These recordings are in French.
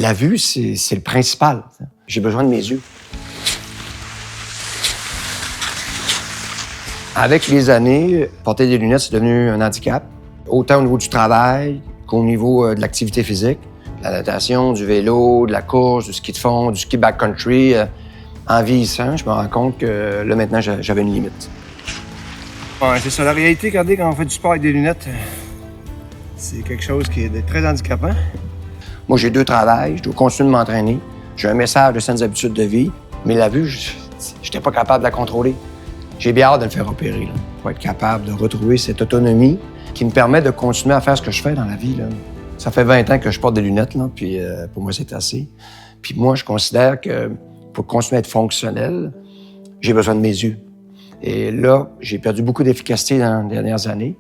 La vue, c'est le principal. J'ai besoin de mes yeux. Avec les années, porter des lunettes, c'est devenu un handicap, autant au niveau du travail qu'au niveau de l'activité physique. La natation, du vélo, de la course, du ski de fond, du ski backcountry. En vieillissant, je me rends compte que là, maintenant, j'avais une limite. Ouais, c'est ça. La réalité, regardez, quand on fait du sport avec des lunettes, c'est quelque chose qui est très handicapant. Moi, j'ai 2 travails, je dois continuer de m'entraîner. J'ai un message de saines habitudes de vie, mais la vue, je n'étais pas capable de la contrôler. J'ai bien hâte de me faire opérer, là, pour être capable de retrouver cette autonomie qui me permet de continuer à faire ce que je fais dans la vie, là. Ça fait 20 ans que je porte des lunettes, là, puis pour moi, c'est assez. Puis moi, je considère que pour continuer à être fonctionnel, j'ai besoin de mes yeux. Et là, j'ai perdu beaucoup d'efficacité dans les dernières années,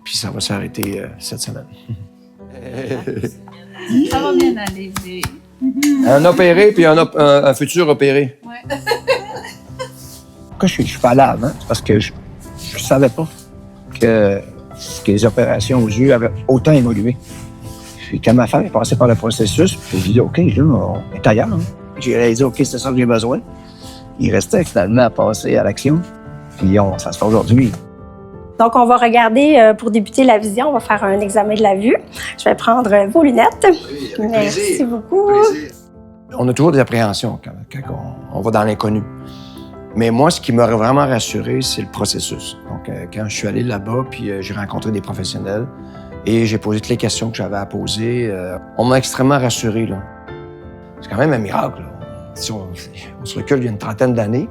puis ça va s'arrêter cette semaine. Ça va bien aller. Un opéré, puis un futur opéré. Ouais. Pourquoi je suis pas là avant? C'est parce que je savais pas que les opérations aux yeux avaient autant évolué. Puis quand ma femme est passée par le processus, j'ai dit, OK, là, on est ailleurs. Hein. J'ai réalisé, OK, c'est ça que j'ai besoin. Il restait finalement à passer à l'action. Puis ça se fait aujourd'hui. Donc, on va regarder, pour débuter la vision, on va faire un examen de la vue. Je vais prendre vos lunettes. Oui, avec Merci plaisir. beaucoup. Plaisir. On a toujours des appréhensions quand on va dans l'inconnu. Mais moi, ce qui m'aurait vraiment rassuré, c'est le processus. Donc, quand je suis allé là-bas, puis j'ai rencontré des professionnels et j'ai posé toutes les questions que j'avais à poser, on m'a extrêmement rassuré, là. C'est quand même un miracle, là. Si on se recule il y a une trentaine d'années,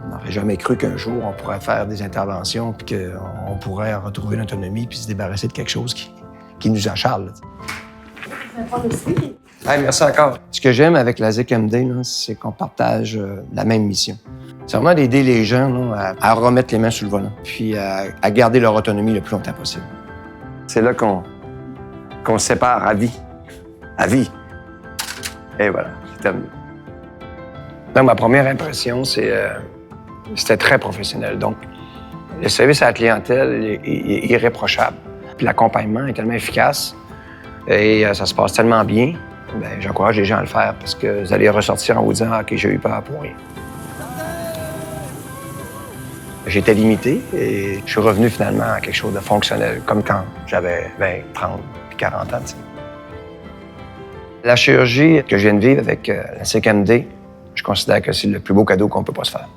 on n'aurait jamais cru qu'un jour, on pourrait faire des interventions puis qu'on pourrait retrouver l'autonomie puis se débarrasser de quelque chose qui nous acharle, là. Hey, merci encore. Ce que j'aime avec la ZQMD, là, c'est qu'on partage la même mission. C'est vraiment d'aider les gens là, à remettre les mains sur le volant, puis à garder leur autonomie le plus longtemps possible. C'est là qu'on se sépare à vie. À vie. Et voilà, c'est terminé. Donc, ma première impression, c'était très professionnel. Donc, le service à la clientèle est irréprochable. Puis l'accompagnement est tellement efficace et ça se passe tellement bien. Bien, j'encourage les gens à le faire parce que vous allez ressortir en vous disant « OK, j'ai eu peur pour rien ». J'étais limité et je suis revenu finalement à quelque chose de fonctionnel, comme quand j'avais 20, 30 puis 40 ans. T'sais. La chirurgie que je viens de vivre avec la CQMD, je considère que c'est le plus beau cadeau qu'on peut pas se faire.